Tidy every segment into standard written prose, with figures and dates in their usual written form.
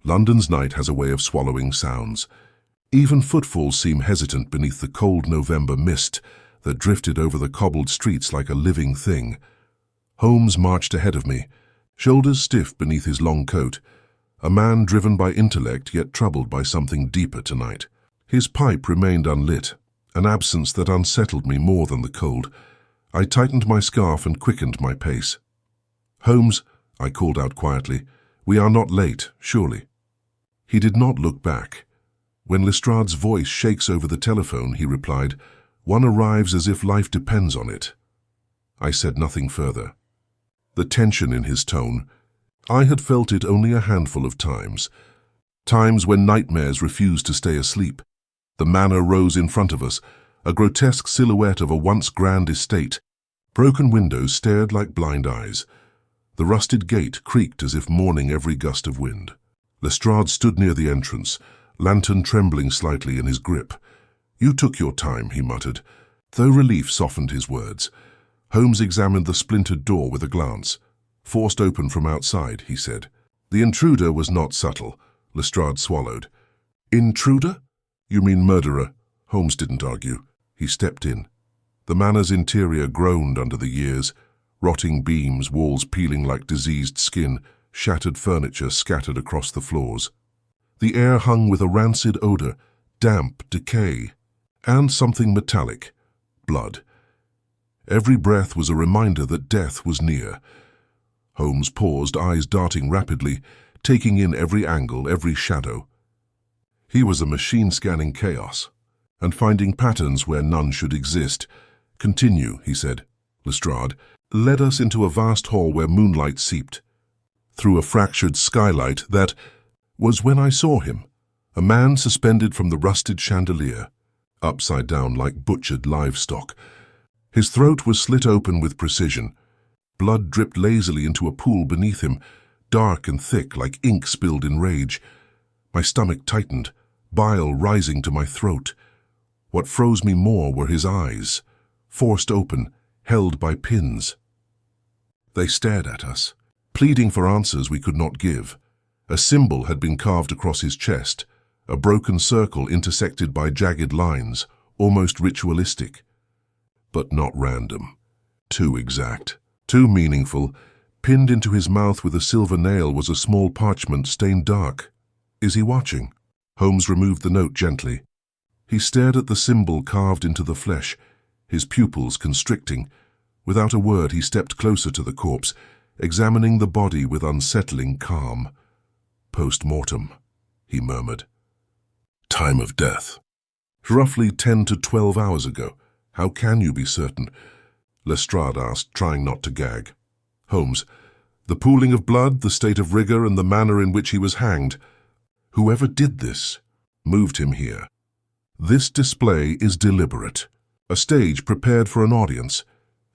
London's night has a way of swallowing sounds. Even footfalls seem hesitant beneath the cold November mist that drifted over the cobbled streets like a living thing. Holmes marched ahead of me, shoulders stiff beneath his long coat, a man driven by intellect yet troubled by something deeper tonight. His pipe remained unlit, an absence that unsettled me more than the cold. I tightened my scarf and quickened my pace. "Holmes," I called out quietly, "we are not late, surely?" He did not look back. When Lestrade's voice shakes over the telephone, he replied, "One arrives as if life depends on it." I said nothing further. The tension in his tone, I had felt it only a handful of times. Times when nightmares refused to stay asleep. The manor rose in front of us, a grotesque silhouette of a once grand estate. Broken windows stared like blind eyes. The rusted gate creaked as if mourning every gust of wind. Lestrade stood near the entrance, lantern trembling slightly in his grip. "You took your time," he muttered, though relief softened his words. Holmes examined the splintered door with a glance. "Forced open from outside," he said. The intruder was not subtle. Lestrade swallowed. "Intruder? You mean murderer?" Holmes didn't argue. He stepped in. The manor's interior groaned under the years. Rotting beams, walls peeling like diseased skin, shattered furniture scattered across the floors. The air hung with a rancid odor, damp, decay, and something metallic, blood. Every breath was a reminder that death was near. Holmes paused, eyes darting rapidly, taking in every angle, every shadow. He was a machine scanning chaos, and finding patterns where none should exist. "Continue," he said. Lestrade led us into a vast hall where moonlight seeped through a fractured skylight. That was when I saw him, a man suspended from the rusted chandelier, upside down like butchered livestock. His throat was slit open with precision. Blood dripped lazily into a pool beneath him, dark and thick like ink spilled in rage. My stomach tightened, bile rising to my throat. What froze me more were his eyes, forced open, held by pins. They stared at us, pleading for answers we could not give. A symbol had been carved across his chest, a broken circle intersected by jagged lines, almost ritualistic. But not random. Too exact, too meaningful. Pinned into his mouth with a silver nail was a small parchment stained dark. "Is he watching?" Holmes removed the note gently. He stared at the symbol carved into the flesh, his pupils constricting. Without a word, he stepped closer to the corpse, examining the body with unsettling calm. "Post-mortem," he murmured. "Time of death. Roughly 10 to 12 hours ago. How can you be certain?" Lestrade asked, trying not to gag. Holmes, "The pooling of blood, the state of rigor, and the manner in which he was hanged. Whoever did this moved him here. This display is deliberate, a stage prepared for an audience."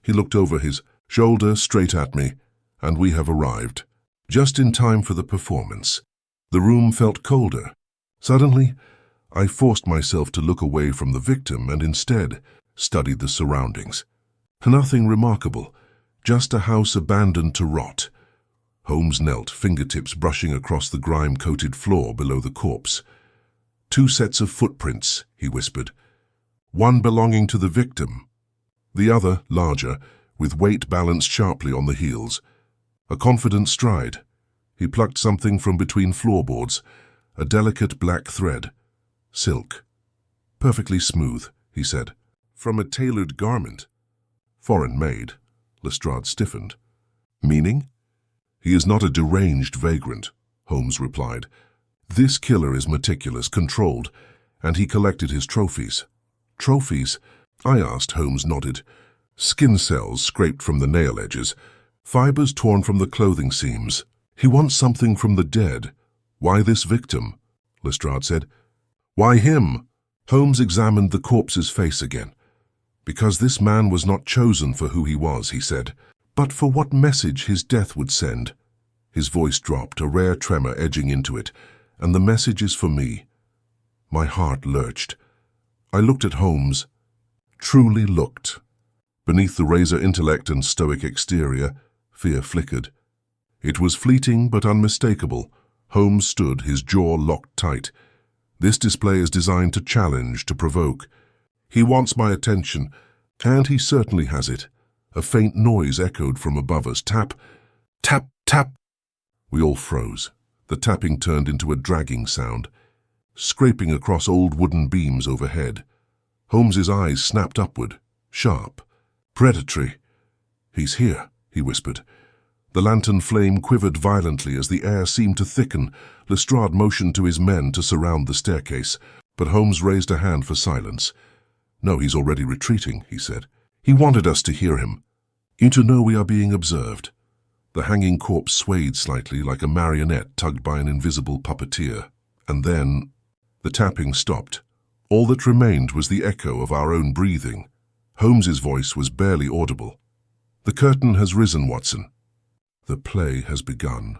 He looked over his shoulder straight at me, "and we have arrived, just in time for the performance." The room felt colder. Suddenly, I forced myself to look away from the victim and instead studied the surroundings. Nothing remarkable, just a house abandoned to rot. Holmes knelt, fingertips brushing across the grime-coated floor below the corpse. "Two sets of footprints," he whispered. "One belonging to the victim, the other, larger, with weight balanced sharply on the heels. A confident stride. He plucked something from between floorboards, a delicate black thread. Silk. Perfectly smooth," he said. "From a tailored garment. Foreign-made." Lestrade stiffened. "Meaning?" "He is not a deranged vagrant," Holmes replied. "This killer is meticulous, controlled, and he collected his trophies." "Trophies?" I asked. Holmes nodded. "Skin cells scraped from the nail edges, fibers torn from the clothing seams. He wants something from the dead." "Why this victim?" Lestrade said. "Why him?" Holmes examined the corpse's face again. "Because this man was not chosen for who he was," he said, "but for what message his death would send." His voice dropped, a rare tremor edging into it. "And the message is for me." My heart lurched. I looked at Holmes. Truly looked. Beneath the razor intellect and stoic exterior, fear flickered. It was fleeting but unmistakable. Holmes stood, his jaw locked tight. This display is designed to challenge, to provoke. He wants my attention, and he certainly has it. A faint noise echoed from above us. Tap, tap, tap. We all froze. The tapping turned into a dragging sound, scraping across old wooden beams overhead. Holmes's eyes snapped upward, sharp, predatory. "He's here," he whispered. The lantern flame quivered violently as the air seemed to thicken. Lestrade motioned to his men to surround the staircase, but Holmes raised a hand for silence. "No, he's already retreating," he said. "He wanted us to hear him. You to know we are being observed." The hanging corpse swayed slightly like a marionette tugged by an invisible puppeteer. And then the tapping stopped. All that remained was the echo of our own breathing. Holmes's voice was barely audible. "The curtain has risen, Watson. The play has begun."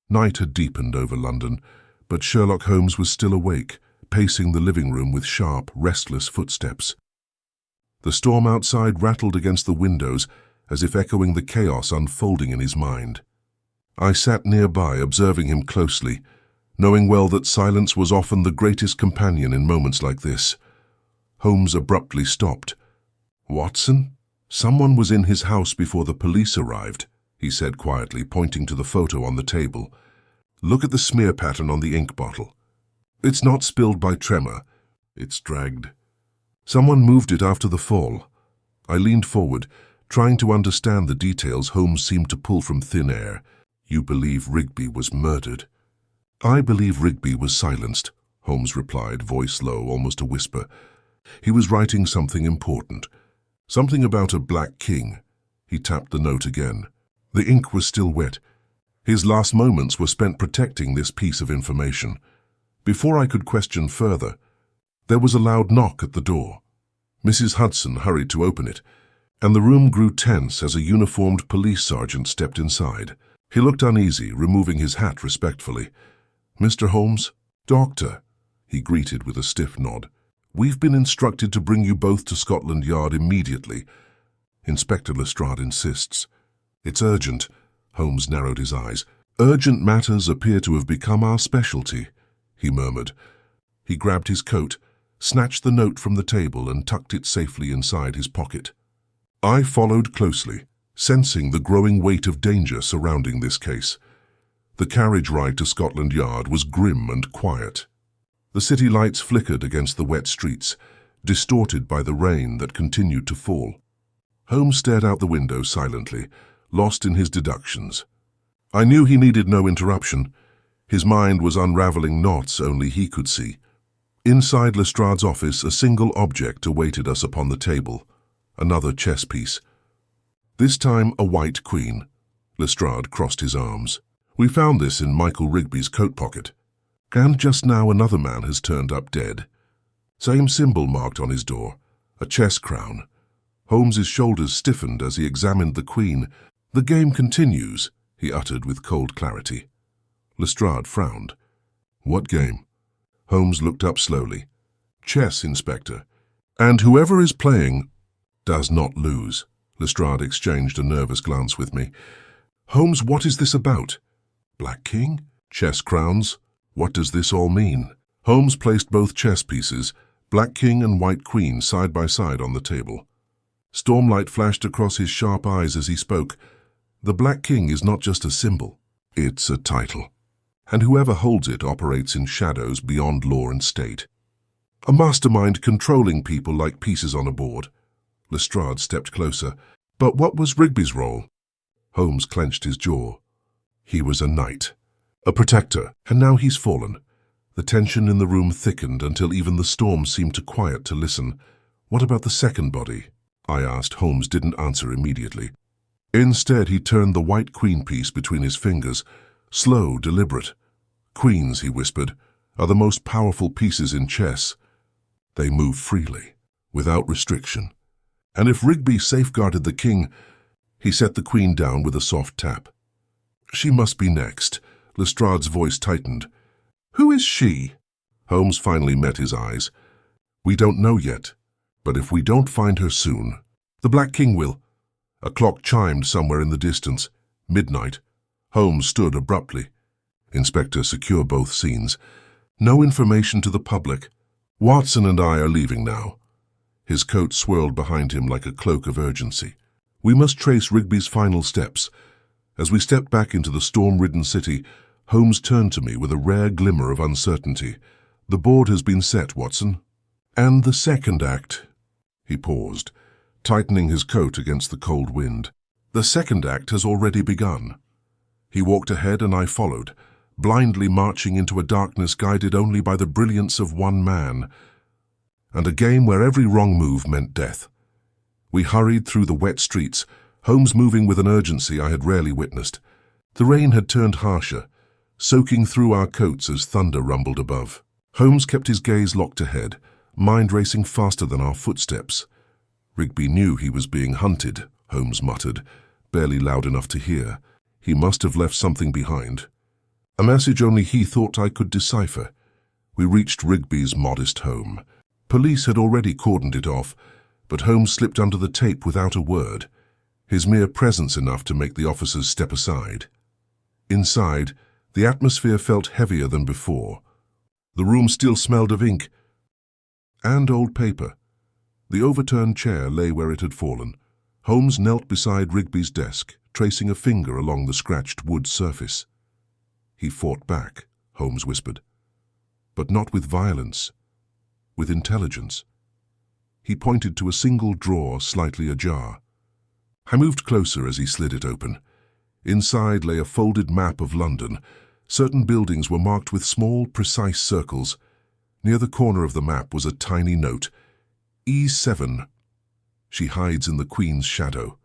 Night had deepened over London, but Sherlock Holmes was still awake, pacing the living room with sharp, restless footsteps. The storm outside rattled against the windows, as if echoing the chaos unfolding in his mind. I sat nearby, observing him closely, knowing well that silence was often the greatest companion in moments like this. Holmes abruptly stopped. "Watson? Someone was in his house before the police arrived," he said quietly, pointing to the photo on the table. "Look at the smear pattern on the ink bottle. It's not spilled by tremor. It's dragged. Someone moved it after the fall." I leaned forward, trying to understand the details Holmes seemed to pull from thin air. "You believe Rigby was murdered?" "I believe Rigby was silenced," Holmes replied, voice low, almost a whisper. "He was writing something important. Something about a Black King." He tapped the note again. The ink was still wet. His last moments were spent protecting this piece of information. Before I could question further, there was a loud knock at the door. Mrs. Hudson hurried to open it, and the room grew tense as a uniformed police sergeant stepped inside. He looked uneasy, removing his hat respectfully. "Mr. Holmes?" "Doctor," he greeted with a stiff nod. "We've been instructed to bring you both to Scotland Yard immediately. Inspector Lestrade insists." "It's urgent." Holmes narrowed his eyes. "Urgent matters appear to have become our specialty," he murmured. He grabbed his coat, snatched the note from the table and tucked it safely inside his pocket. I followed closely, sensing the growing weight of danger surrounding this case. The carriage ride to Scotland Yard was grim and quiet. The city lights flickered against the wet streets, distorted by the rain that continued to fall. Holmes stared out the window silently, lost in his deductions. I knew he needed no interruption. His mind was unraveling knots only he could see. Inside Lestrade's office, a single object awaited us upon the table, another chess piece. This time a white queen. Lestrade crossed his arms. "We found this in Michael Rigby's coat pocket. And just now another man has turned up dead. Same symbol marked on his door, a chess crown." Holmes's shoulders stiffened as he examined the queen. "The game continues," he uttered with cold clarity. Lestrade frowned. "What game?" Holmes looked up slowly. "Chess, Inspector. And whoever is playing does not lose." Lestrade exchanged a nervous glance with me. "Holmes, what is this about? Black King? Chess crowns? What does this all mean?" Holmes placed both chess pieces, Black King and White Queen, side by side on the table. Stormlight flashed across his sharp eyes as he spoke. "The Black King is not just a symbol, it's a title. And whoever holds it operates in shadows beyond law and state. A mastermind controlling people like pieces on a board." Lestrade stepped closer. "But what was Rigby's role?" Holmes clenched his jaw. "He was a knight, a protector, and now he's fallen." The tension in the room thickened until even the storm seemed too quiet to listen. "What about the second body?" I asked. Holmes didn't answer immediately. Instead, he turned the white queen piece between his fingers, slow, deliberate. "Queens," he whispered, "are the most powerful pieces in chess. They move freely, without restriction. And if Rigby safeguarded the king..." He set the queen down with a soft tap. "She must be next." Lestrade's voice tightened. "Who is she?" Holmes finally met his eyes. "We don't know yet, but if we don't find her soon, the Black King will." A clock chimed somewhere in the distance. Midnight. Holmes stood abruptly. Inspector, secure both scenes. No information to the public. Watson and I are leaving now. His coat swirled behind him like a cloak of urgency. We must trace Rigby's final steps. As we stepped back into the storm-ridden city, Holmes turned to me with a rare glimmer of uncertainty. The board has been set, Watson. And the second act. He paused, tightening his coat against the cold wind. The second act has already begun. He walked ahead and I followed, blindly marching into a darkness guided only by the brilliance of one man, and a game where every wrong move meant death. We hurried through the wet streets, Holmes moving with an urgency I had rarely witnessed. The rain had turned harsher, soaking through our coats as thunder rumbled above. Holmes kept his gaze locked ahead, mind racing faster than our footsteps. Rigby knew he was being hunted, Holmes muttered, barely loud enough to hear. He must have left something behind. A message only he thought I could decipher. We reached Rigby's modest home. Police had already cordoned it off, but Holmes slipped under the tape without a word, his mere presence enough to make the officers step aside. Inside, the atmosphere felt heavier than before. The room still smelled of ink and old paper. The overturned chair lay where it had fallen. Holmes knelt beside Rigby's desk, tracing a finger along the scratched wood surface. He fought back, Holmes whispered. But not with violence, with intelligence. He pointed to a single drawer slightly ajar. I moved closer as he slid it open. Inside lay a folded map of London. Certain buildings were marked with small, precise circles. Near the corner of the map was a tiny note. E7. She hides in the Queen's shadow.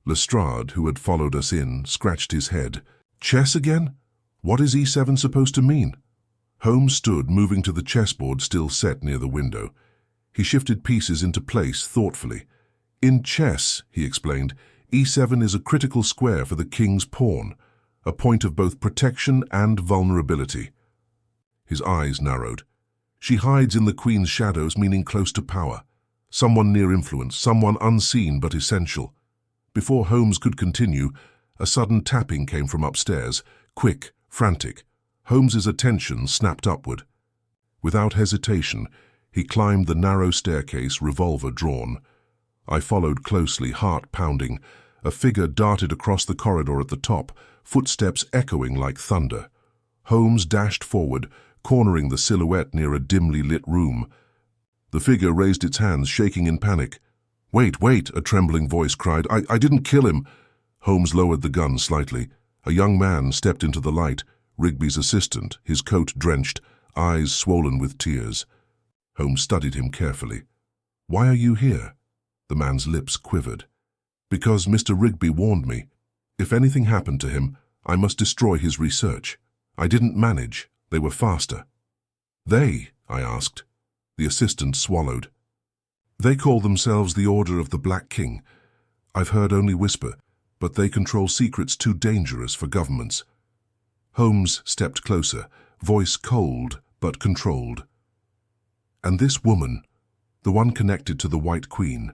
Lestrade, who had followed us in, scratched his head. Chess again? What is E7 supposed to mean? Holmes stood, moving to the chessboard still set near the window. He shifted pieces into place thoughtfully. In chess, he explained, E7 is a critical square for the king's pawn, a point of both protection and vulnerability. His eyes narrowed. She hides in the Queen's shadows, meaning close to power. Someone near influence, someone unseen but essential. Before Holmes could continue, a sudden tapping came from upstairs, quick, frantic. Holmes's attention snapped upward. Without hesitation, he climbed the narrow staircase, revolver drawn. I followed closely, heart pounding. A figure darted across the corridor at the top, footsteps echoing like thunder. Holmes dashed forward, cornering the silhouette near a dimly lit room. The figure raised its hands, shaking in panic. "Wait, wait," a trembling voice cried. I didn't kill him." Holmes lowered the gun slightly. A young man stepped into the light, Rigby's assistant, his coat drenched, eyes swollen with tears. Holmes studied him carefully. "Why are you here?" The man's lips quivered. "Because Mr. Rigby warned me. If anything happened to him, I must destroy his research. I didn't manage. They were faster." "They?" I asked. The assistant swallowed. "They call themselves the Order of the Black King. I've heard only whisper, but they control secrets too dangerous for governments." Holmes stepped closer, voice cold but controlled. "And this woman, the one connected to the White Queen,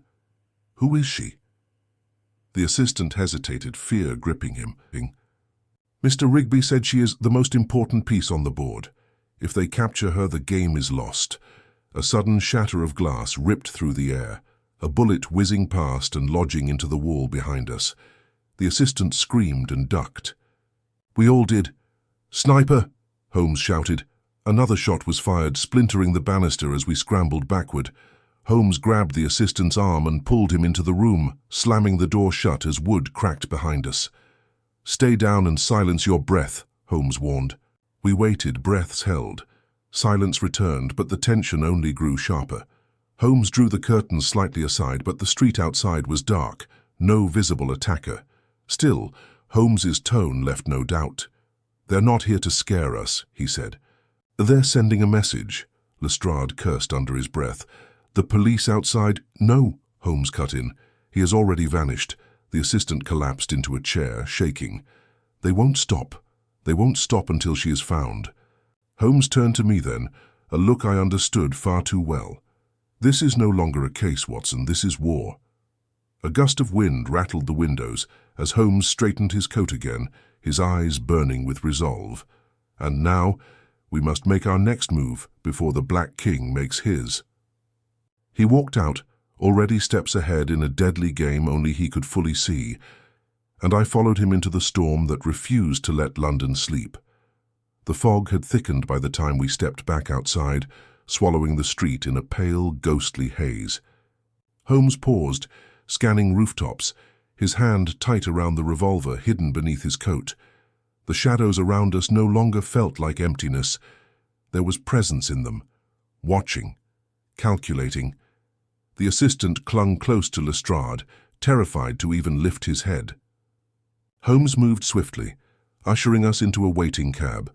who is she?" The assistant hesitated, fear gripping him. "Mr. Rigby said she is the most important piece on the board. If they capture her, the game is lost." A sudden shatter of glass ripped through the air, a bullet whizzing past and lodging into the wall behind us. The assistant screamed and ducked. We all did. "Sniper!" Holmes shouted. Another shot was fired, splintering the banister as we scrambled backward. Holmes grabbed the assistant's arm and pulled him into the room, slamming the door shut as wood cracked behind us. "Stay down and silence your breath," Holmes warned. We waited, breaths held. Silence returned, but the tension only grew sharper. Holmes drew the curtains slightly aside, but the street outside was dark, no visible attacker. Still, Holmes's tone left no doubt. "They're not here to scare us," he said. "They're sending a message," Lestrade cursed under his breath. "The police outside—" "No," Holmes cut in. "He has already vanished." The assistant collapsed into a chair, shaking. "They won't stop. They won't stop until she is found." Holmes turned to me then, a look I understood far too well. "This is no longer a case, Watson. This is war." A gust of wind rattled the windows as Holmes straightened his coat again, his eyes burning with resolve. And now, we must make our next move before the Black King makes his. He walked out, already steps ahead in a deadly game only he could fully see, and I followed him into the storm that refused to let London sleep. The fog had thickened by the time we stepped back outside, swallowing the street in a pale, ghostly haze. Holmes paused, scanning rooftops, his hand tight around the revolver hidden beneath his coat. The shadows around us no longer felt like emptiness. There was presence in them, watching, calculating. The assistant clung close to Lestrade, terrified to even lift his head. Holmes moved swiftly, ushering us into a waiting cab.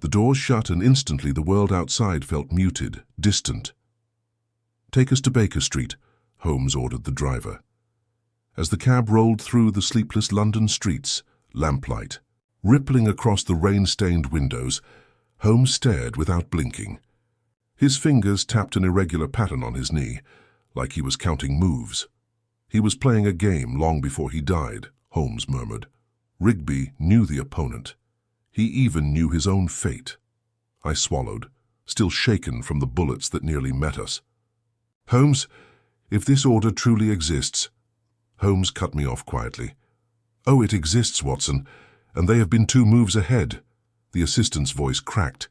The doors shut and instantly the world outside felt muted, distant. "Take us to Baker Street," Holmes ordered the driver. As the cab rolled through the sleepless London streets, lamplight rippling across the rain-stained windows, Holmes stared without blinking. His fingers tapped an irregular pattern on his knee, like he was counting moves. "He was playing a game long before he died," Holmes murmured. "Rigby knew the opponent. He even knew his own fate." I swallowed, still shaken from the bullets that nearly met us. "Holmes, if this order truly exists—" Holmes cut me off quietly. "Oh, it exists, Watson, and they have been 2 moves ahead." The assistant's voice cracked.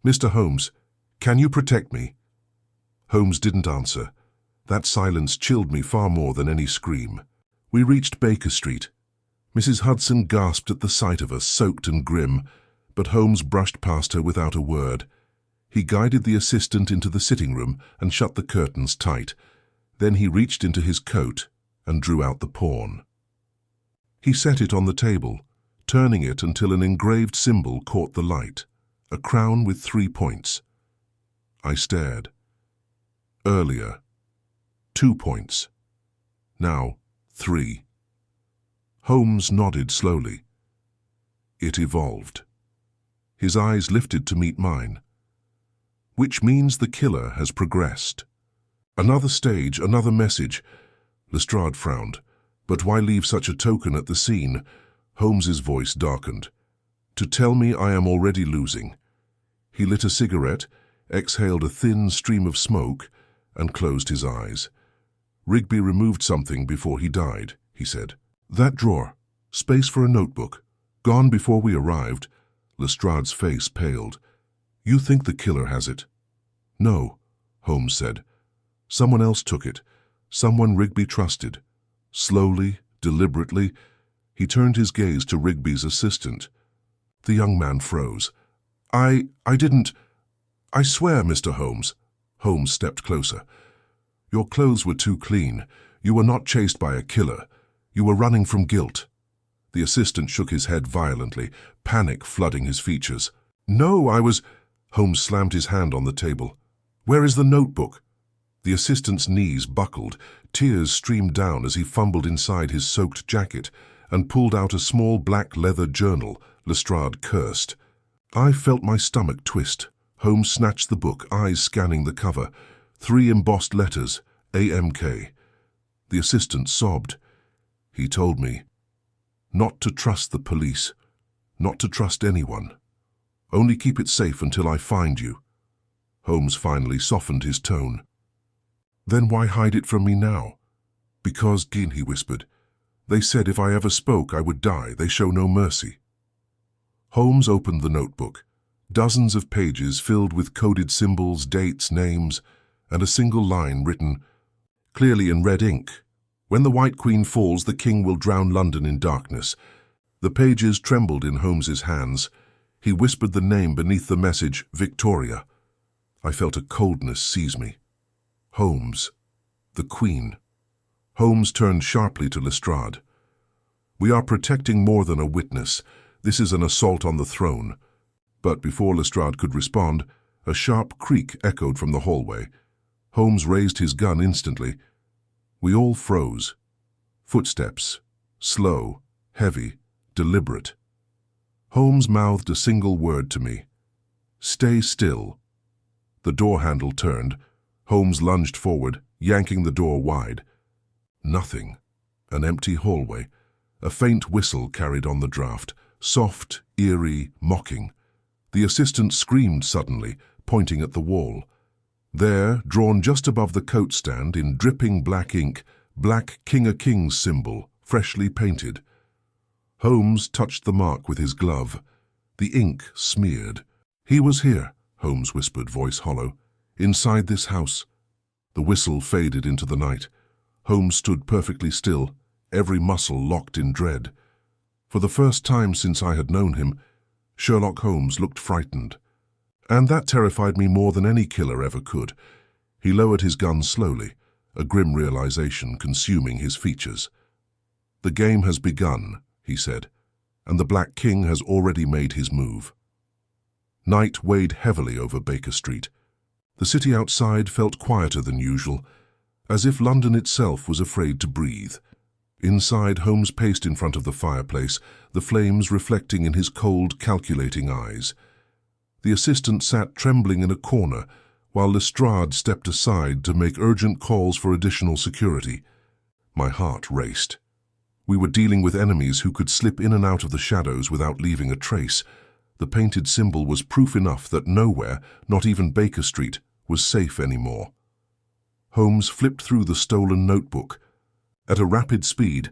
"Mr. Holmes, can you protect me?" Holmes didn't answer. That silence chilled me far more than any scream. We reached Baker Street. Mrs. Hudson gasped at the sight of us, soaked and grim, but Holmes brushed past her without a word. He guided the assistant into the sitting room and shut the curtains tight. Then he reached into his coat and drew out the pawn. He set it on the table, turning it until an engraved symbol caught the light, a crown with 3 points. I stared. Earlier, 2 points. Now, 3. Holmes nodded slowly. It evolved. His eyes lifted to meet mine. "Which means the killer has progressed. Another stage, another message." Lestrade frowned. "But why leave such a token at the scene?" Holmes's voice darkened. "To tell me I am already losing." He lit a cigarette, exhaled a thin stream of smoke, and closed his eyes. "Rigby removed something before he died," he said. "That drawer. Space for a notebook. Gone before we arrived." Lestrade's face paled. "You think the killer has it?" "No," Holmes said. "Someone else took it. Someone Rigby trusted." Slowly, deliberately, he turned his gaze to Rigby's assistant. The young man froze. I didn't... I swear, Mr. Holmes." Holmes stepped closer. "Your clothes were too clean. You were not chased by a killer. You were running from guilt." The assistant shook his head violently, panic flooding his features. "No, I was..." Holmes slammed his hand on the table. "Where is the notebook?" The assistant's knees buckled. Tears streamed down as he fumbled inside his soaked jacket and pulled out a small black leather journal. Lestrade cursed. I felt my stomach twist. Holmes snatched the book, eyes scanning the cover. 3 embossed letters, AMK. The assistant sobbed. He told me not to trust the police, not to trust anyone. Only keep it safe until I find you. Holmes finally softened his tone. "Then why hide it from me now?" "Because, Gin," he whispered. "They said if I ever spoke I would die. They show no mercy." Holmes opened the notebook. Dozens of pages filled with coded symbols, dates, names, and a single line written clearly in red ink. "When the White Queen falls, the king will drown London in darkness." The pages trembled in Holmes's hands. He whispered the name beneath the message, Victoria. I felt a coldness seize me. Holmes. The Queen. Holmes turned sharply to Lestrade. "We are protecting more than a witness. This is an assault on the throne." But before Lestrade could respond, a sharp creak echoed from the hallway. Holmes raised his gun instantly. We all froze. Footsteps. Slow, heavy, deliberate. Holmes mouthed a single word to me. "Stay still." The door handle turned. Holmes lunged forward, yanking the door wide. Nothing. An empty hallway. A faint whistle carried on the draught, soft, eerie, mocking. The assistant screamed suddenly, pointing at the wall. There, drawn just above the coat stand in dripping black ink, black King of Kings symbol, freshly painted. Holmes touched the mark with his glove. The ink smeared. "He was here," Holmes whispered, voice hollow. "Inside this house." The whistle faded into the night. Holmes stood perfectly still, every muscle locked in dread. For the first time since I had known him, Sherlock Holmes looked frightened. And that terrified me more than any killer ever could. He lowered his gun slowly, a grim realization consuming his features. "The game has begun," he said, "and the Black King has already made his move." Night weighed heavily over Baker Street. The city outside felt quieter than usual, as if London itself was afraid to breathe. Inside, Holmes paced in front of the fireplace, the flames reflecting in his cold, calculating eyes. The assistant sat trembling in a corner, while Lestrade stepped aside to make urgent calls for additional security. My heart raced. We were dealing with enemies who could slip in and out of the shadows without leaving a trace. The painted symbol was proof enough that nowhere, not even Baker Street, was safe anymore. Holmes flipped through the stolen notebook. At a rapid speed,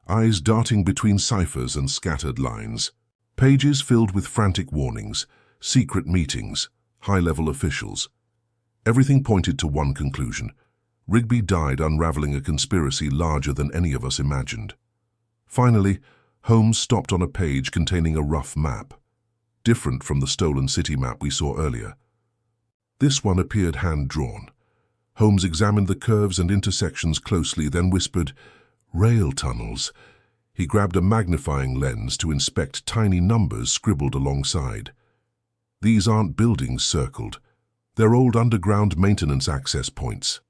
eyes darting between ciphers and scattered lines. Pages filled with frantic warnings, secret meetings, high-level officials. Everything pointed to one conclusion. Rigby died unraveling a conspiracy larger than any of us imagined. Finally, Holmes stopped on a page containing a rough map, different from the stolen city map we saw earlier. This one appeared hand-drawn. Holmes examined the curves and intersections closely, then whispered, "Rail tunnels." He grabbed a magnifying lens to inspect tiny numbers scribbled alongside. "These aren't buildings circled. They're old underground maintenance access points.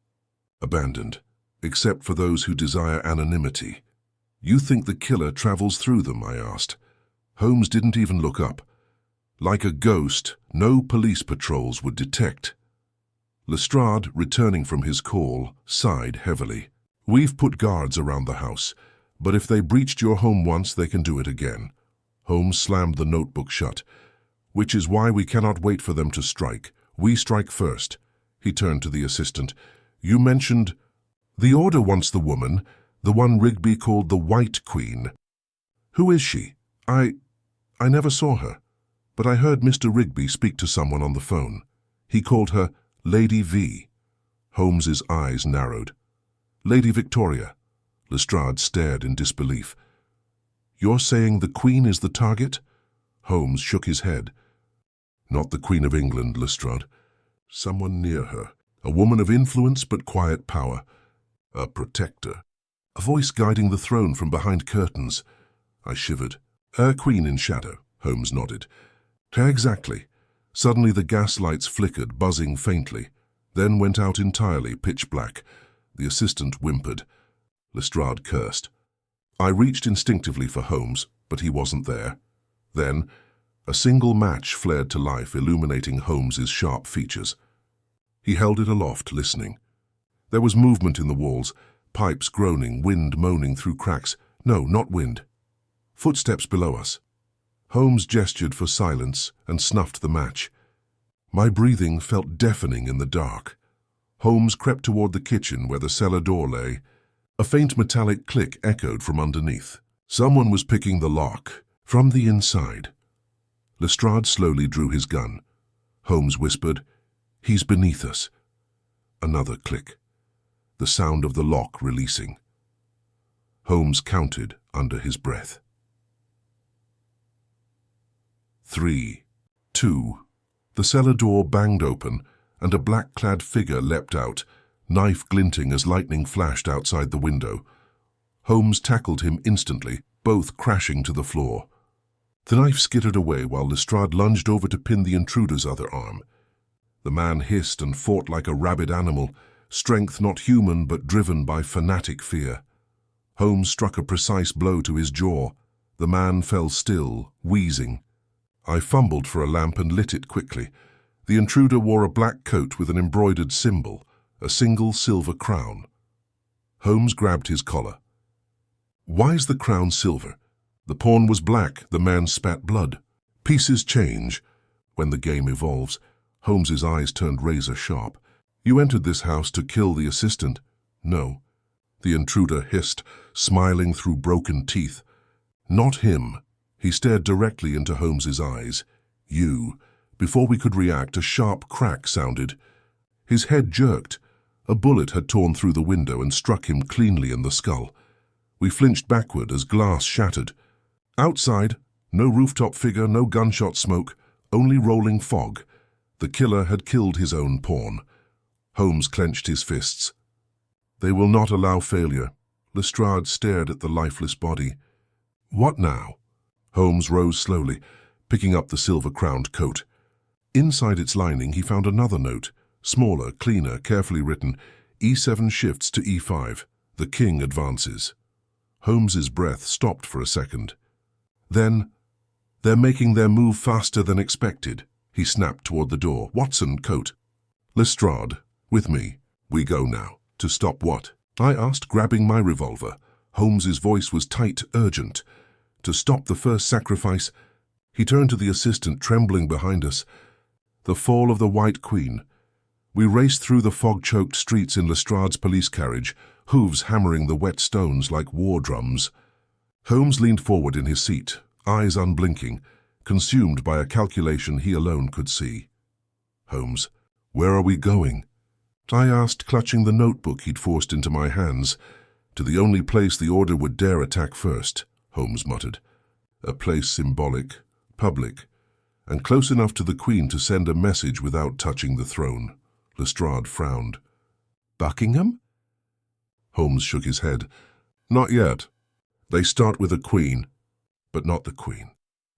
Abandoned, except for those who desire anonymity." "You think the killer travels through them?" I asked. Holmes didn't even look up. Like a ghost, no police patrols would detect. Lestrade, returning from his call, sighed heavily. "We've put guards around the house, but if they breached your home once, they can do it again." Holmes slammed the notebook shut. "Which is why we cannot wait for them to strike. We strike first." He turned to the assistant. "You mentioned the Order wants the woman, the one Rigby called the White Queen. Who is she? I never saw her, but I heard Mr. Rigby speak to someone on the phone. He called her Lady V." Holmes's eyes narrowed. "Lady Victoria." Lestrade stared in disbelief. "You're saying the Queen is the target?" Holmes shook his head. "Not the Queen of England, Lestrade. Someone near her. A woman of influence but quiet power. A protector. A voice guiding the throne from behind curtains." I shivered. "A queen in shadow," Holmes nodded. "Exactly." Suddenly the gas lights flickered, buzzing faintly, then went out entirely, pitch black. The assistant whimpered. Lestrade cursed. I reached instinctively for Holmes, but he wasn't there. Then, a single match flared to life, illuminating Holmes's sharp features. He held it aloft, listening. There was movement in the walls, pipes groaning, wind moaning through cracks. No, not wind. Footsteps below us. Holmes gestured for silence and snuffed the match. My breathing felt deafening in the dark. Holmes crept toward the kitchen where the cellar door lay. A faint metallic click echoed from underneath. Someone was picking the lock from the inside. Lestrade slowly drew his gun. Holmes whispered, "He's beneath us." Another click. The sound of the lock releasing. Holmes counted under his breath. 3, 2. The cellar door banged open, and a black-clad figure leapt out, knife glinting as lightning flashed outside the window. Holmes tackled him instantly, both crashing to the floor. The knife skittered away while Lestrade lunged over to pin the intruder's other arm. The man hissed and fought like a rabid animal, strength not human but driven by fanatic fear. Holmes struck a precise blow to his jaw. The man fell still, wheezing. I fumbled for a lamp and lit it quickly. The intruder wore a black coat with an embroidered symbol, a single silver crown. Holmes grabbed his collar. "Why is the crown silver?" The pawn was black, the man spat blood. "Pieces change. When the game evolves, Holmes's eyes turned razor sharp. You entered this house to kill the assistant? No. The intruder hissed, smiling through broken teeth. Not him. He stared directly into Holmes's eyes. You. Before we could react, a sharp crack sounded. His head jerked. A bullet had torn through the window and struck him cleanly in the skull. We flinched backward as glass shattered. Outside, no rooftop figure, no gunshot smoke, only rolling fog. The killer had killed his own pawn. Holmes clenched his fists. They will not allow failure. Lestrade stared at the lifeless body. What now? Holmes rose slowly, picking up the silver-crowned coat. Inside its lining he found another note, smaller, cleaner, carefully written. E7 shifts to E5. The king advances. Holmes's breath stopped for a second. Then, they're making their move faster than expected. He snapped toward the door. Watson, coat. Lestrade, with me. We go now. To stop what? I asked, grabbing my revolver. Holmes's voice was tight, urgent. To stop the first sacrifice. He turned to the assistant, trembling behind us. The fall of the White Queen. We raced through the fog-choked streets in Lestrade's police carriage, hooves hammering the wet stones like war drums. Holmes leaned forward in his seat, eyes unblinking, consumed by a calculation he alone could see. Holmes, where are we going? I asked, clutching the notebook he'd forced into my hands. To the only place the Order would dare attack first, Holmes muttered. A place symbolic, public, and close enough to the Queen to send a message without touching the throne. Lestrade frowned. Buckingham? Holmes shook his head. Not yet. They start with a queen, but not the Queen.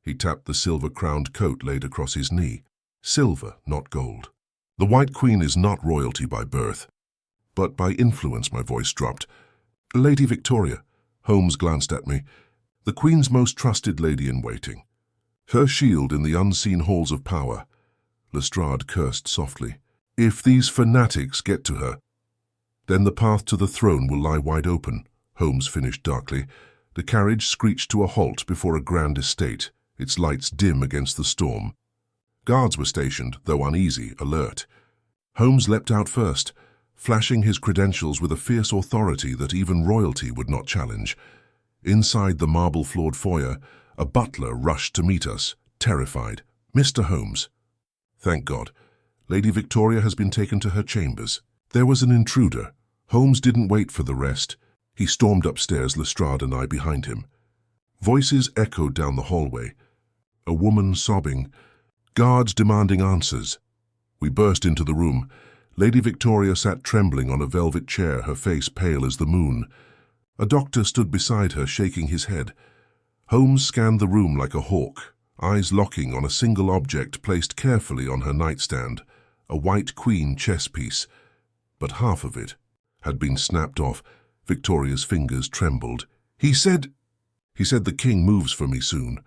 He tapped the silver-crowned coat laid across his knee. Silver, not gold. The White Queen is not royalty by birth, but by influence. My voice dropped. Lady Victoria. Holmes glanced at me. The Queen's most trusted lady in waiting. Her shield in the unseen halls of power. Lestrade cursed softly. If these fanatics get to her, then the path to the throne will lie wide open, Holmes finished darkly. The carriage screeched to a halt before a grand estate, its lights dim against the storm. Guards were stationed, though uneasy, alert. Holmes leapt out first, flashing his credentials with a fierce authority that even royalty would not challenge. Inside the marble-floored foyer, a butler rushed to meet us, terrified. Mr. Holmes. Thank God. Lady Victoria has been taken to her chambers. There was an intruder. Holmes didn't wait for the rest. He stormed upstairs, Lestrade and I behind him. Voices echoed down the hallway. A woman sobbing. Guards demanding answers. We burst into the room. Lady Victoria sat trembling on a velvet chair, her face pale as the moon. A doctor stood beside her, shaking his head. Holmes scanned the room like a hawk, eyes locking on a single object placed carefully on her nightstand, a White Queen chess piece. But half of it had been snapped off. Victoria's fingers trembled. He said the king moves for me soon.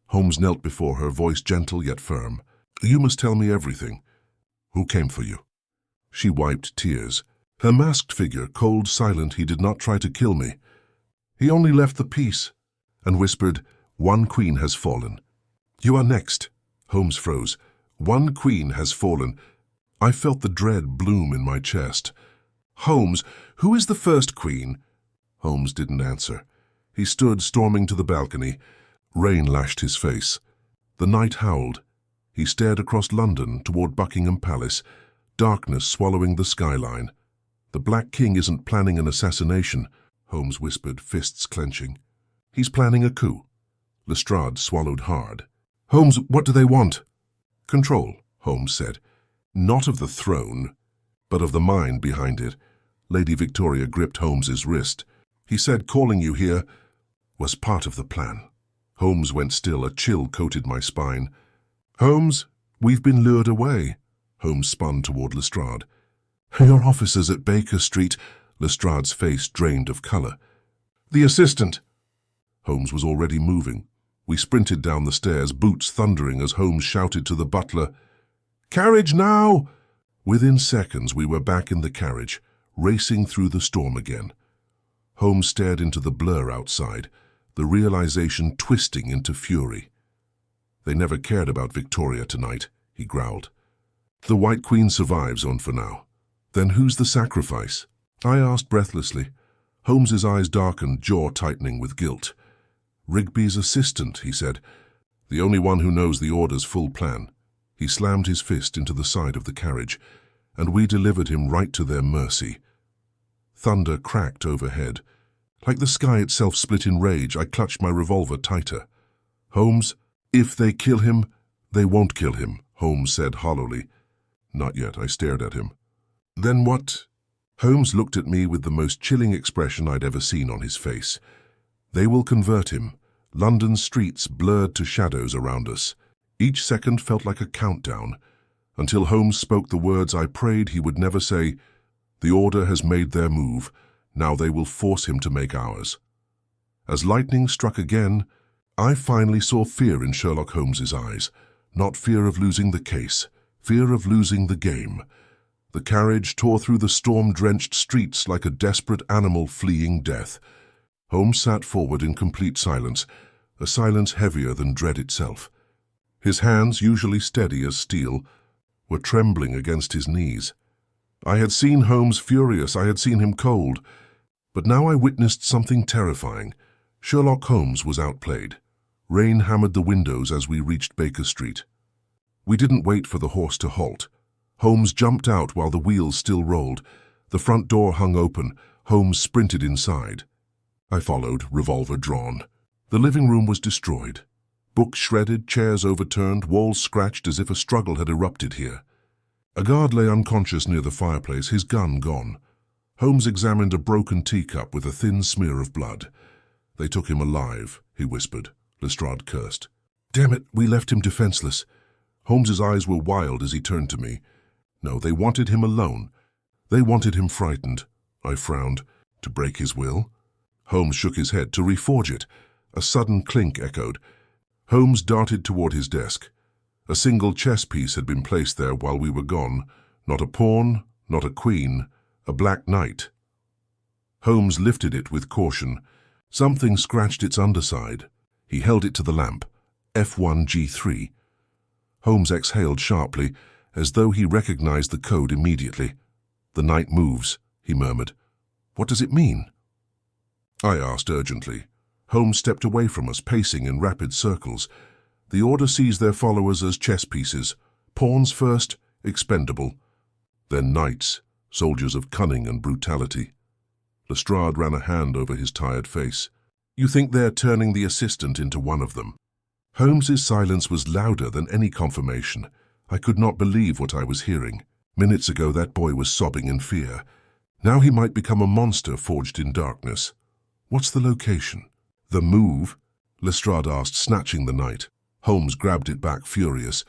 Holmes knelt before her, voice gentle yet firm. You must tell me everything. Who came for you? She wiped tears. Her masked figure, cold, silent. He did not try to kill me. He only left the peace and whispered, One queen has fallen. You are next. Holmes froze. One queen has fallen. I felt the dread bloom in my chest. Holmes, who is the first queen? Holmes didn't answer. He stood storming to the balcony. Rain lashed his face. The night howled. He stared across London toward Buckingham Palace, darkness swallowing the skyline. The Black King isn't planning an assassination, Holmes whispered, fists clenching. He's planning a coup. Lestrade swallowed hard. Holmes, what do they want? Control, Holmes said. Not of the throne, but of the mind behind it. Lady Victoria gripped Holmes's wrist. He said calling you here was part of the plan. Holmes went still. A chill coated my spine. Holmes, we've been lured away. Holmes spun toward Lestrade. Your officers at Baker Street. Lestrade's face drained of color. The assistant. Holmes was already moving. We sprinted down the stairs, boots thundering as Holmes shouted to the butler, Carriage now! Within seconds we were back in the carriage, racing through the storm again. Holmes stared into the blur outside, the realization twisting into fury. They never cared about Victoria tonight. he growled. The White Queen survives on for now. Then who's the sacrifice? I asked breathlessly. Holmes's eyes darkened, jaw tightening with guilt. Rigby's assistant, he said. The only one who knows the Order's full plan. He slammed his fist into the side of the carriage, and we delivered him right to their mercy. Thunder cracked overhead. Like the sky itself split in rage, I clutched my revolver tighter. Holmes, if they kill him, they won't kill him, Holmes said hollowly. Not yet, I stared at him. Then what? Holmes looked at me with the most chilling expression I'd ever seen on his face. They will convert him. London's streets blurred to shadows around us. Each second felt like a countdown, until Holmes spoke the words I prayed he would never say. The Order has made their move. Now they will force him to make ours. As lightning struck again, I finally saw fear in Sherlock Holmes's eyes. Not fear of losing the case, fear of losing the game. The carriage tore through the storm-drenched streets like a desperate animal fleeing death. Holmes sat forward in complete silence, a silence heavier than dread itself. His hands, usually steady as steel, were trembling against his knees. I had seen Holmes furious, I had seen him cold, but now I witnessed something terrifying. Sherlock Holmes was outplayed. Rain hammered the windows as we reached Baker Street. We didn't wait for the horse to halt. Holmes jumped out while the wheels still rolled. The front door hung open. Holmes sprinted inside. I followed, revolver drawn. The living room was destroyed. Books shredded, chairs overturned, walls scratched as if a struggle had erupted here. A guard lay unconscious near the fireplace, his gun gone. Holmes examined a broken teacup with a thin smear of blood. They took him alive, he whispered. Lestrade cursed. Damn it, we left him defenseless. Holmes's eyes were wild as he turned to me. No, they wanted him alone. They wanted him frightened. I frowned. To break his will? Holmes shook his head. To reforge it. A sudden clink echoed. Holmes darted toward his desk. A single chess piece had been placed there while we were gone. Not a pawn, not a queen, a black knight. Holmes lifted it with caution. Something scratched its underside. He held it to the lamp. F1G3. Holmes exhaled sharply, as though he recognized the code immediately. The knight moves, he murmured. What does it mean? I asked urgently. Holmes stepped away from us, pacing in rapid circles. The Order sees their followers as chess pieces. Pawns first, expendable. Then knights, soldiers of cunning and brutality. Lestrade ran a hand over his tired face. You think they're turning the assistant into one of them? Holmes's silence was louder than any confirmation. I could not believe what I was hearing. Minutes ago that boy was sobbing in fear. Now he might become a monster forged in darkness. What's the location? The move? Lestrade asked, snatching the knight. Holmes grabbed it back, furious.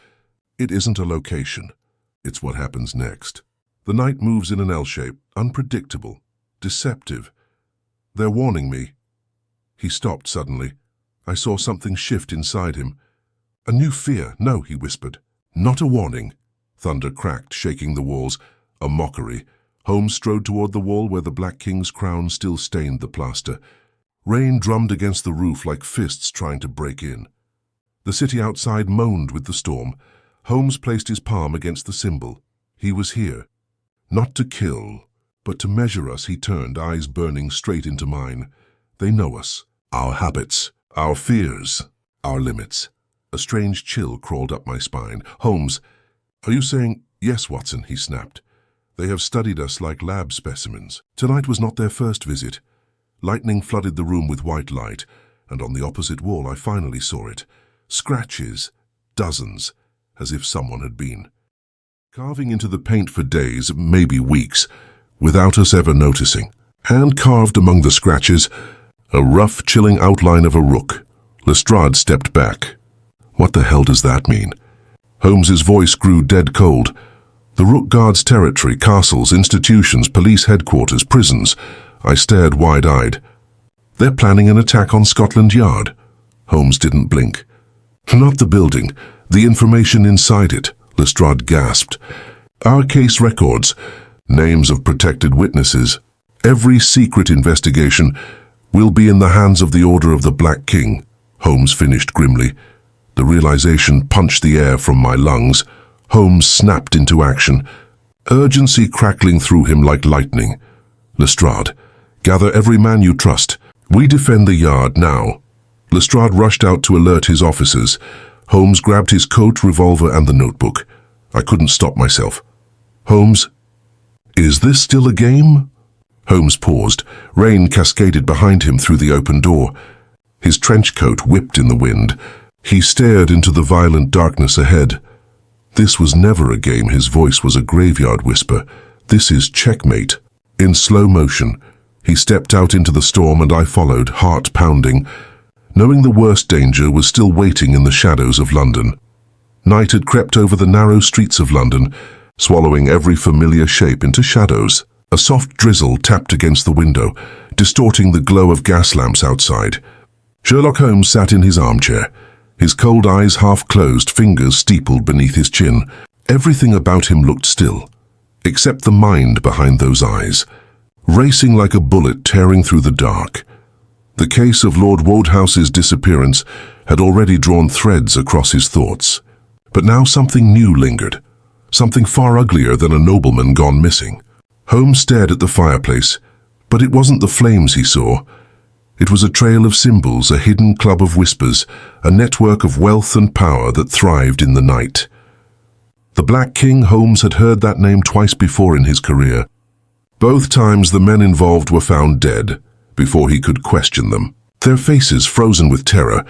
It isn't a location. It's what happens next. The knight moves in an L shape, unpredictable, deceptive. They're warning me. He stopped suddenly. I saw something shift inside him. A new fear. No, he whispered. Not a warning. Thunder cracked, shaking the walls. A mockery. Holmes strode toward the wall where the Black King's crown still stained the plaster. Rain drummed against the roof like fists trying to break in. The city outside moaned with the storm. Holmes placed his palm against the symbol. He was here. Not to kill, but to measure us. He turned, eyes burning straight into mine. They know us. Our habits, our fears, our limits. A strange chill crawled up my spine. Holmes, are you saying... Yes, Watson, he snapped. They have studied us like lab specimens. Tonight was not their first visit. Lightning flooded the room with white light, and on the opposite wall I finally saw it. Scratches, dozens, as if someone had been carving into the paint for days, maybe weeks, without us ever noticing. And carved among the scratches, a rough, chilling outline of a rook. Lestrade stepped back. What the hell does that mean? Holmes's voice grew dead cold. The rook guards territory, castles, institutions, police headquarters, prisons. I stared wide-eyed. They're planning an attack on Scotland Yard. Holmes didn't blink. Not the building, the information inside it, Lestrade gasped. Our case records, names of protected witnesses. Every secret investigation will be in the hands of the Order of the Black King, Holmes finished grimly. The realization punched the air from my lungs. Holmes snapped into action, urgency crackling through him like lightning. "Lestrade, gather every man you trust. We defend the yard now." Lestrade rushed out to alert his officers. Holmes grabbed his coat, revolver, and the notebook. I couldn't stop myself. "Holmes, is this still a game?" Holmes paused. Rain cascaded behind him through the open door. His trench coat whipped in the wind. He stared into the violent darkness ahead. "This was never a game," his voice was a graveyard whisper. "This is checkmate." In slow motion, he stepped out into the storm and I followed, heart pounding, knowing the worst danger was still waiting in the shadows of London. Night had crept over the narrow streets of London, swallowing every familiar shape into shadows. A soft drizzle tapped against the window, distorting the glow of gas lamps outside. Sherlock Holmes sat in his armchair, his cold eyes half closed, fingers steepled beneath his chin. Everything about him looked still, except the mind behind those eyes, racing like a bullet tearing through the dark. The case of Lord Woldhouse's disappearance had already drawn threads across his thoughts. But now something new lingered, something far uglier than a nobleman gone missing. Holmes stared at the fireplace, but it wasn't the flames he saw. It was a trail of symbols, a hidden club of whispers, a network of wealth and power that thrived in the night. The Black King. Holmes had heard that name twice before in his career. Both times the men involved were found dead before he could question them, their faces frozen with terror,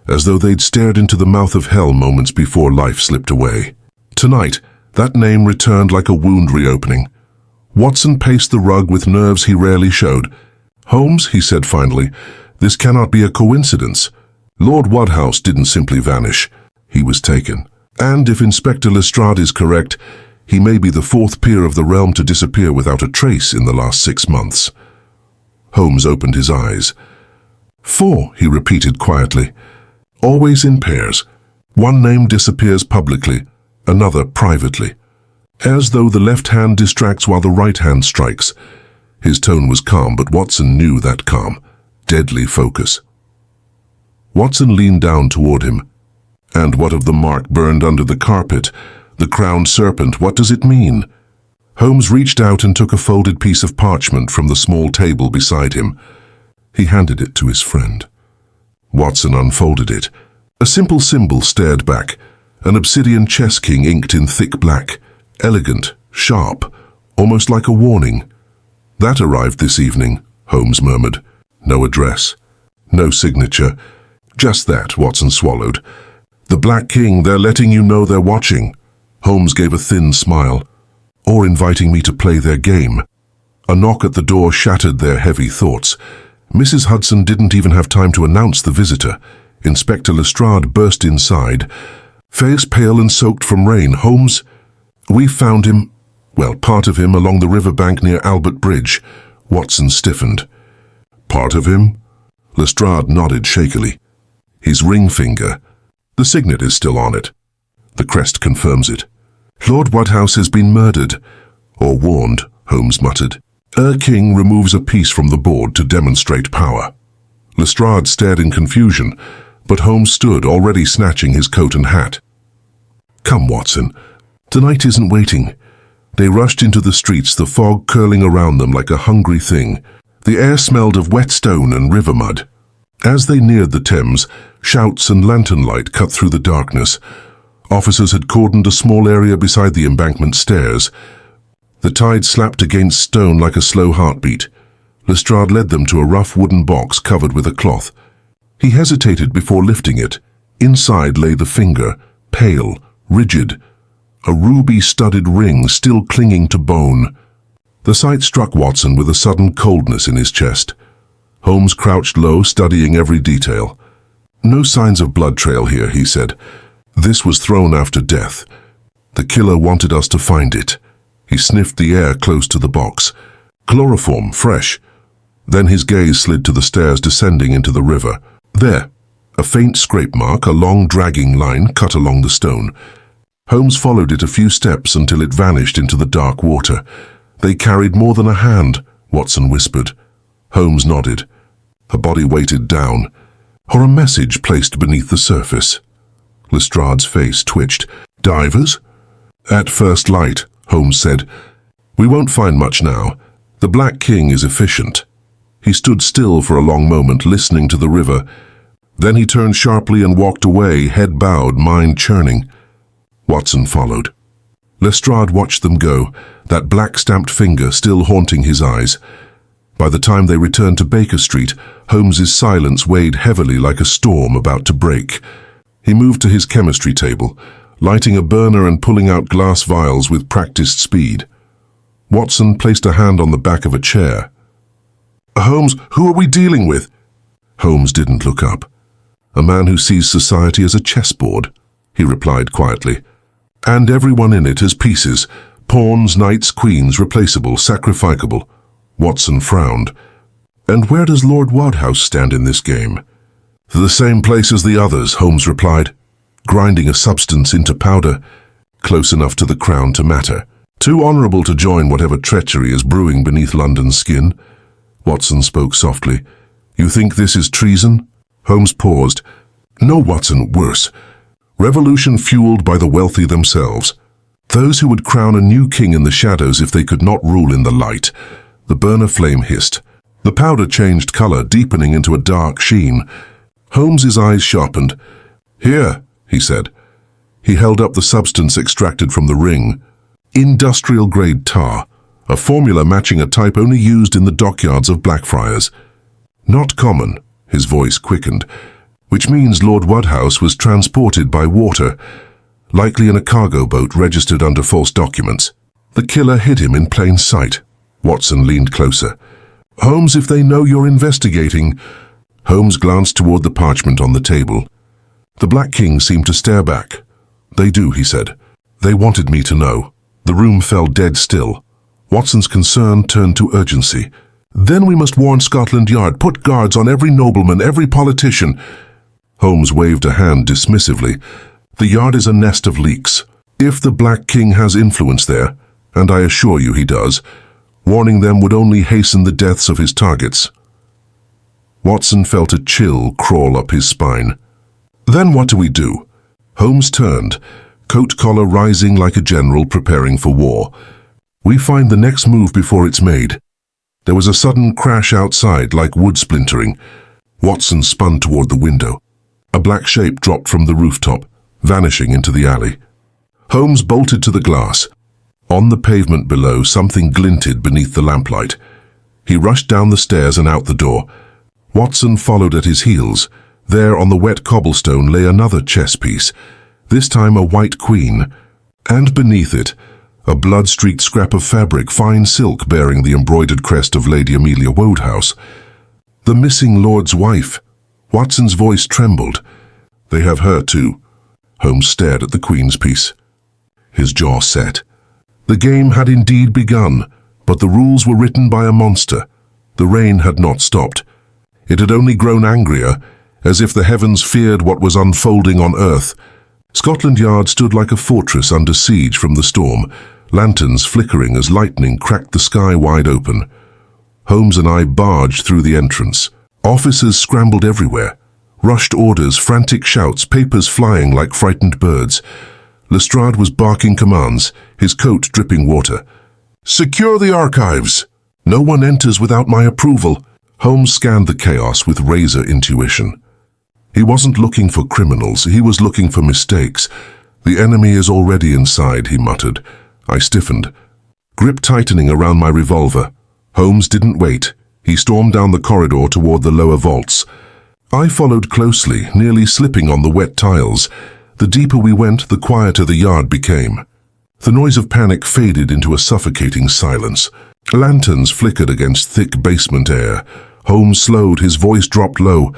as though they'd stared into the mouth of hell moments before life slipped away. Tonight, that name returned like a wound reopening. Watson paced the rug with nerves he rarely showed. "Holmes," he said finally, "this cannot be a coincidence. Lord Woldhouse didn't simply vanish. He was taken. And if Inspector Lestrade is correct, he may be the fourth peer of the realm to disappear without a trace in the last 6 months." Holmes opened his eyes. "4," he repeated quietly. "Always in pairs. One name disappears publicly, another privately. As though the left hand distracts while the right hand strikes." His tone was calm, but Watson knew that calm. Deadly focus. Watson leaned down toward him. "And what of the mark burned under the carpet? The crowned serpent, what does it mean?" Holmes reached out and took a folded piece of parchment from the small table beside him. He handed it to his friend. Watson unfolded it. A simple symbol stared back, an obsidian chess king inked in thick black, elegant, sharp, almost like a warning. "That arrived this evening," Holmes murmured. "No address, no signature. Just that," Watson swallowed. "The Black King, they're letting you know they're watching." Holmes gave a thin smile. "Or inviting me to play their game." A knock at the door shattered their heavy thoughts. Mrs. Hudson didn't even have time to announce the visitor. Inspector Lestrade burst inside, face pale and soaked from rain. "Holmes, we found him, well, part of him, along the riverbank near Albert Bridge." Watson stiffened. "Part of him?" Lestrade nodded shakily. "His ring finger. The signet is still on it. The crest confirms it. Lord Woldhouse has been murdered, or warned," Holmes muttered. King removes a piece from the board to demonstrate power." Lestrade stared in confusion, but Holmes stood, already snatching his coat and hat. "Come, Watson. Tonight isn't waiting." They rushed into the streets, the fog curling around them like a hungry thing. The air smelled of wet stone and river mud. As they neared the Thames, shouts and lantern light cut through the darkness. Officers had cordoned a small area beside the embankment stairs. The tide slapped against stone like a slow heartbeat. Lestrade led them to a rough wooden box covered with a cloth. He hesitated before lifting it. Inside lay the finger, pale, rigid, a ruby-studded ring still clinging to bone. The sight struck Watson with a sudden coldness in his chest. Holmes crouched low, studying every detail. "No signs of blood trail here," he said. "This was thrown after death. The killer wanted us to find it." He sniffed the air close to the box. Chloroform, fresh. Then his gaze slid to the stairs descending into the river. There, a faint scrape mark, a long dragging line cut along the stone. Holmes followed it a few steps until it vanished into the dark water. "They carried more than a hand," Watson whispered. Holmes nodded. Her body weighted down, or a message placed beneath the surface. Lestrade's face twitched. "Divers?" At first light, Holmes said. We won't find much now. The Black King is efficient. He stood still for a long moment, listening to the river. Then he turned sharply and walked away, head bowed, mind churning. Watson followed. Lestrade watched them go, that black-stamped finger still haunting his eyes. By the time they returned to Baker Street, Holmes's silence weighed heavily like a storm about to break. He moved to his chemistry table, lighting a burner and pulling out glass vials with practiced speed. Watson placed a hand on the back of a chair. Holmes, who are we dealing with? Holmes didn't look up. A man who sees society as a chessboard, he replied quietly. And everyone in it as pieces, pawns, knights, queens, replaceable, sacrificable. Watson frowned. And where does Lord Wadhouse stand in this game? The same place as the others, Holmes replied, grinding a substance into powder, close enough to the crown to matter. Too honourable to join whatever treachery is brewing beneath London's skin. Watson spoke softly. You think this is treason? Holmes paused. No, Watson, worse. Revolution fueled by the wealthy themselves. Those who would crown a new king in the shadows if they could not rule in the light. The burner flame hissed. The powder changed colour, deepening into a dark sheen. Holmes's eyes sharpened. Here, he said. He held up the substance extracted from the ring. Industrial-grade tar, a formula matching a type only used in the dockyards of Blackfriars. Not common, his voice quickened, which means Lord Wadhouse was transported by water, likely in a cargo boat registered under false documents. The killer hid him in plain sight. Watson leaned closer. Holmes, if they know you're investigating... Holmes glanced toward the parchment on the table. The Black King seemed to stare back. They do, he said. They wanted me to know. The room fell dead still. Watson's concern turned to urgency. Then we must warn Scotland Yard, put guards on every nobleman, every politician. Holmes waved a hand dismissively. The Yard is a nest of leaks. If the Black King has influence there, and I assure you he does, warning them would only hasten the deaths of his targets. Watson felt a chill crawl up his spine. Then what do we do? Holmes turned, coat collar rising like a general preparing for war. We find the next move before it's made. There was a sudden crash outside, like wood splintering. Watson spun toward the window. A black shape dropped from the rooftop, vanishing into the alley. Holmes bolted to the glass. On the pavement below, something glinted beneath the lamplight. He rushed down the stairs and out the door. Watson followed at his heels. There on the wet cobblestone lay another chess piece, this time a white queen, and beneath it, a blood-streaked scrap of fabric, fine silk bearing the embroidered crest of Lady Amelia Wodehouse. The missing lord's wife. Watson's voice trembled. They have her too. Holmes stared at the queen's piece. His jaw set. The game had indeed begun, but the rules were written by a monster. The rain had not stopped. It had only grown angrier, as if the heavens feared what was unfolding on earth. Scotland Yard stood like a fortress under siege from the storm, lanterns flickering as lightning cracked the sky wide open. Holmes and I barged through the entrance. Officers scrambled everywhere. Rushed orders, frantic shouts, papers flying like frightened birds. Lestrade was barking commands, his coat dripping water. Secure the archives! No one enters without my approval. Holmes scanned the chaos with razor intuition. He wasn't looking for criminals, he was looking for mistakes. The enemy is already inside, he muttered. I stiffened, grip tightening around my revolver. Holmes didn't wait. He stormed down the corridor toward the lower vaults. I followed closely, nearly slipping on the wet tiles. The deeper we went, the quieter the yard became. The noise of panic faded into a suffocating silence. Lanterns flickered against thick basement air. Holmes slowed, his voice dropped low.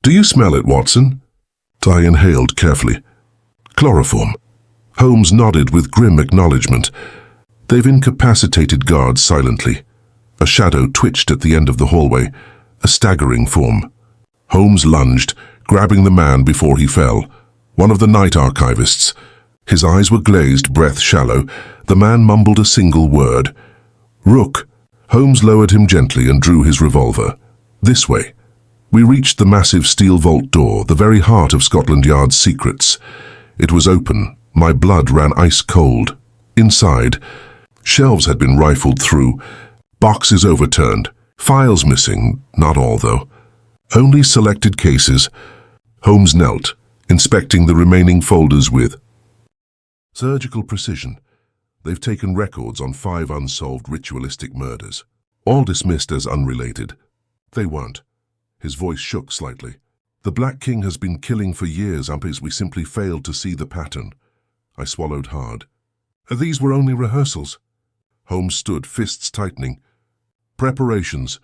Do you smell it, Watson? I inhaled carefully. Chloroform. Holmes nodded with grim acknowledgement. They've incapacitated guards silently. A shadow twitched at the end of the hallway, a staggering form. Holmes lunged, grabbing the man before he fell. One of the night archivists. His eyes were glazed, breath shallow. The man mumbled a single word. Rook. Holmes lowered him gently and drew his revolver. This way. We reached the massive steel vault door, the very heart of Scotland Yard's secrets. It was open, My blood ran ice cold. Inside, shelves had been rifled through, boxes overturned, files missing, not all though. Only selected cases. Holmes knelt, inspecting the remaining folders with surgical precision. They've taken records on 5 unsolved ritualistic murders, all dismissed as unrelated. They weren't. His voice shook slightly. The Black King has been killing for years, Umpis. We simply failed to see the pattern. I swallowed hard. These were only rehearsals. Holmes stood, fists tightening. Preparations.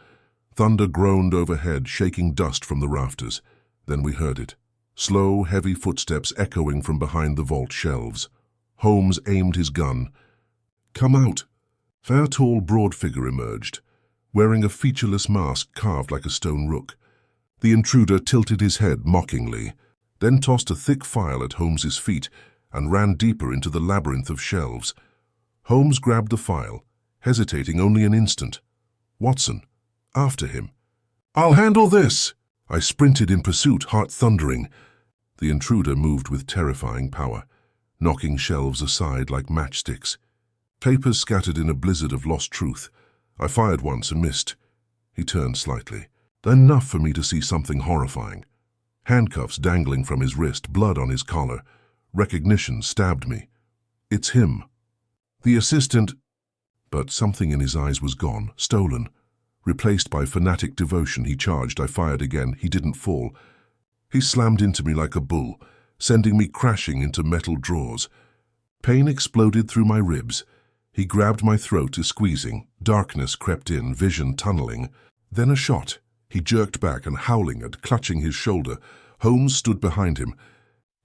Thunder groaned overhead, shaking dust from the rafters. Then we heard it. Slow, heavy footsteps echoing from behind the vault shelves. Holmes aimed his gun. "Come out." Fair, tall, broad figure emerged, wearing a featureless mask carved like a stone rook. The intruder tilted his head mockingly, then tossed a thick file at Holmes's feet and ran deeper into the labyrinth of shelves. Holmes grabbed the file, hesitating only an instant. Watson, after him. "I'll handle this!" I sprinted in pursuit, heart thundering. The intruder moved with terrifying power, knocking shelves aside like matchsticks. Papers scattered in a blizzard of lost truth. I fired once and missed. He turned slightly. Enough for me to see something horrifying. Handcuffs dangling from his wrist, blood on his collar. Recognition stabbed me. It's him. The assistant. But something in his eyes was gone, stolen. Replaced by fanatic devotion. He charged. I fired again. He didn't fall. He slammed into me like a bull, sending me crashing into metal drawers. Pain exploded through my ribs. He grabbed my throat, squeezing. Darkness crept in, vision tunneling. Then a shot. He jerked back and, howling and clutching his shoulder, Holmes stood behind him,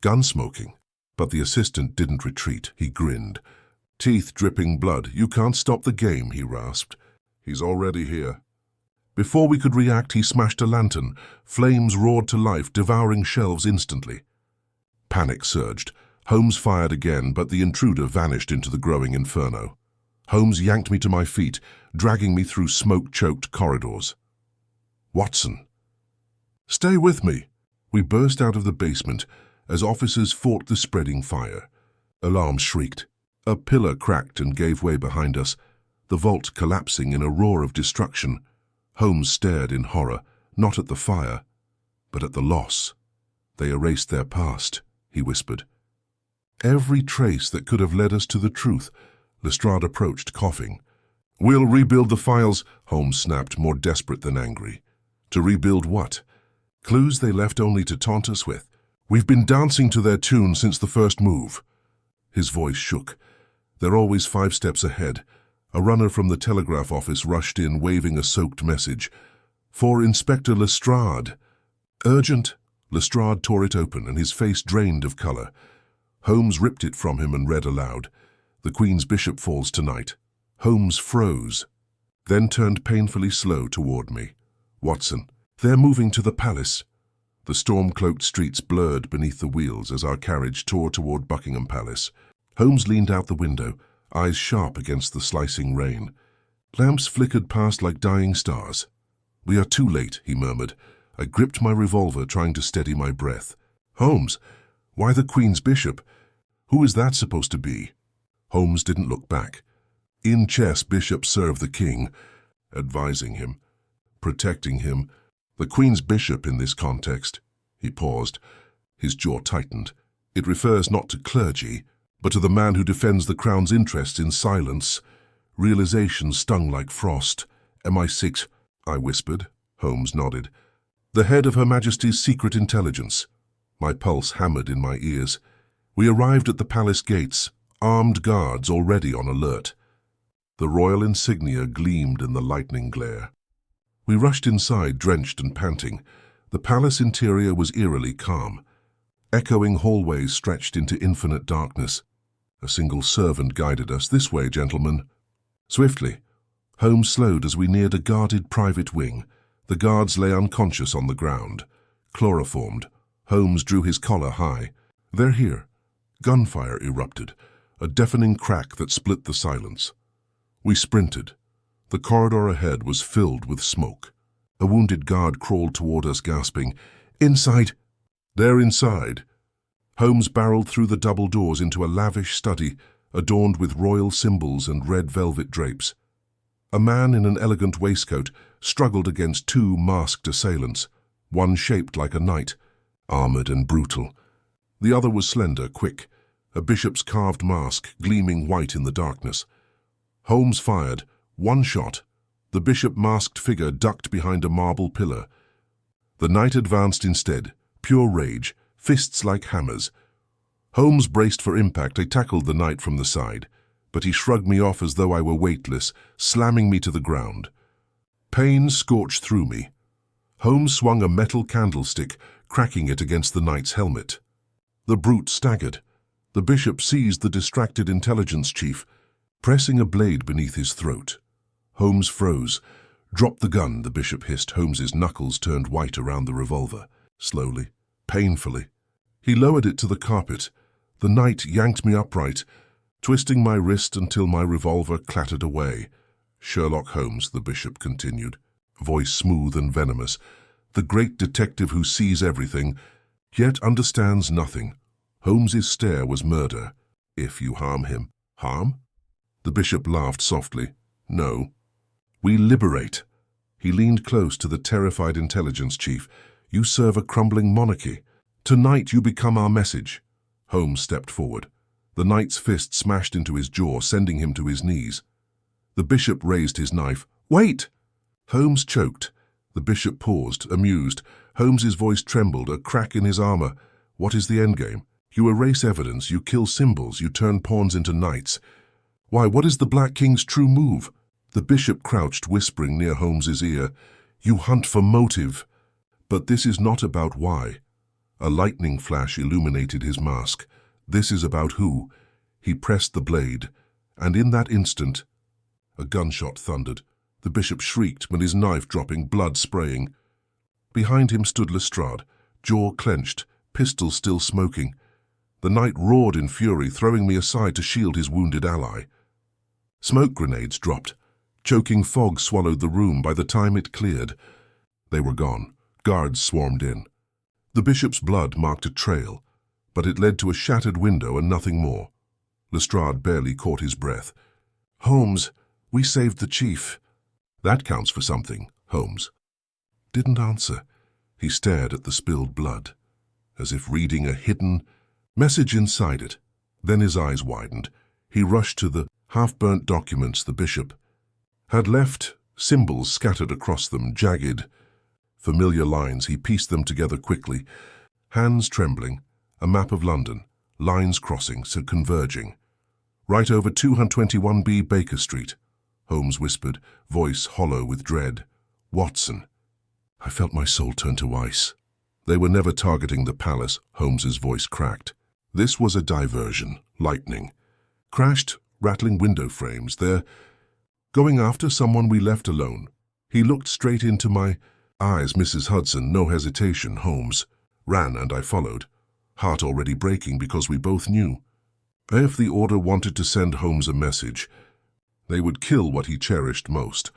gun smoking. But the assistant didn't retreat. He grinned. Teeth dripping blood. "You can't stop the game," he rasped. "He's already here." Before we could react, he smashed a lantern. Flames roared to life, devouring shelves instantly. Panic surged. Holmes fired again, but the intruder vanished into the growing inferno. Holmes yanked me to my feet, dragging me through smoke-choked corridors. "Watson." "Stay with me." We burst out of the basement as officers fought the spreading fire. Alarms shrieked. A pillar cracked and gave way behind us, the vault collapsing in a roar of destruction. Holmes stared in horror, not at the fire, but at the loss. "They erased their past," he whispered. "Every trace that could have led us to the truth." Lestrade approached, coughing. "We'll rebuild the files," Holmes snapped, more desperate than angry. "To rebuild what? Clues they left only to taunt us with. We've been dancing to their tune since the first move." His voice shook. "They're always 5 steps ahead." A runner from the telegraph office rushed in, waving a soaked message. "For Inspector Lestrade." "Urgent." Lestrade tore it open, and his face drained of color. Holmes ripped it from him and read aloud. "The Queen's Bishop falls tonight." Holmes froze, then turned painfully slow toward me. "Watson, they're moving to the palace." The storm-cloaked streets blurred beneath the wheels as our carriage tore toward Buckingham Palace. Holmes leaned out the window, eyes sharp against the slicing rain. Lamps flickered past like dying stars. "We are too late," he murmured. I gripped my revolver, trying to steady my breath. "Holmes, why the Queen's Bishop? Who is that supposed to be?" Holmes didn't look back. "In chess, bishops serve the king," advising him, protecting him. "The Queen's Bishop in this context." He paused. His jaw tightened. "It refers not to clergy, but to the man who defends the Crown's interests in silence." Realization stung like frost. "MI6, I whispered. Holmes nodded. "The head of Her Majesty's Secret Intelligence." My pulse hammered in my ears. We arrived at the palace gates, armed guards already on alert. The royal insignia gleamed in the lightning glare. We rushed inside, drenched and panting. The palace interior was eerily calm. Echoing hallways stretched into infinite darkness. A single servant guided us. "This way, gentlemen." Swiftly, Holmes slowed as we neared a guarded private wing. The guards lay unconscious on the ground, chloroformed. Holmes drew his collar high. "They're here." Gunfire erupted, a deafening crack that split the silence. We sprinted. The corridor ahead was filled with smoke. A wounded guard crawled toward us, gasping, "Inside!" "They're inside." Holmes barreled through the double doors into a lavish study, adorned with royal symbols and red velvet drapes. A man in an elegant waistcoat struggled against two masked assailants, one shaped like a knight, armored and brutal. The other was slender, quick, a bishop's carved mask gleaming white in the darkness. Holmes fired. One shot. The bishop-masked figure ducked behind a marble pillar. The knight advanced instead, pure rage, fists like hammers. Holmes braced for impact. I tackled the knight from the side, but he shrugged me off as though I were weightless, slamming me to the ground. Pain scorched through me. Holmes swung a metal candlestick, cracking it against the knight's helmet. The brute staggered. The bishop seized the distracted intelligence chief, pressing a blade beneath his throat. Holmes froze. "Drop the gun," the bishop hissed. Holmes's knuckles turned white around the revolver. Slowly, painfully. He lowered it to the carpet. The knight yanked me upright, twisting my wrist until my revolver clattered away. "Sherlock Holmes," the bishop continued, voice smooth and venomous, "the great detective who sees everything, yet understands nothing. Holmes's stare was murder. If you harm him." "Harm?" The bishop laughed softly. "No. We liberate." He leaned close to the terrified intelligence chief. "You serve a crumbling monarchy. Tonight you become our message." Holmes stepped forward. The knight's fist smashed into his jaw, sending him to his knees. The bishop raised his knife. "Wait!" Holmes choked. The bishop paused, amused. Holmes's voice trembled, a crack in his armor. "What is the endgame? You erase evidence, you kill symbols, you turn pawns into knights. Why, what is the Black King's true move?" The bishop crouched, whispering near Holmes's ear. "You hunt for motive. But this is not about why." A lightning flash illuminated his mask. "This is about who." He pressed the blade, and in that instant, a gunshot thundered. The bishop shrieked, with his knife dropping, blood spraying. Behind him stood Lestrade, jaw clenched, pistol still smoking. The knight roared in fury, throwing me aside to shield his wounded ally. Smoke grenades dropped. Choking fog swallowed the room. By the time it cleared, they were gone. Guards swarmed in. The bishop's blood marked a trail, but it led to a shattered window and nothing more. Lestrade barely caught his breath. "Holmes, we saved the chief." "That counts for something." Holmes didn't answer. He stared at the spilled blood, as if reading a hidden message inside it. Then his eyes widened. He rushed to the half-burnt documents the bishop had left, symbols scattered across them, jagged, familiar lines. He pieced them together quickly, hands trembling. A map of London, lines crossing, so converging. "Right over 221B Baker Street," Holmes whispered, voice hollow with dread. "Watson." I felt my soul turn to ice. They were never targeting the palace, Holmes's voice cracked. This was a diversion, lightning. Crashed, rattling window frames. They're going after someone we left alone. He looked straight into my eyes. "Mrs. Hudson," no hesitation. Holmes ran and I followed, heart already breaking because we both knew. If the order wanted to send Holmes a message, they would kill what he cherished most.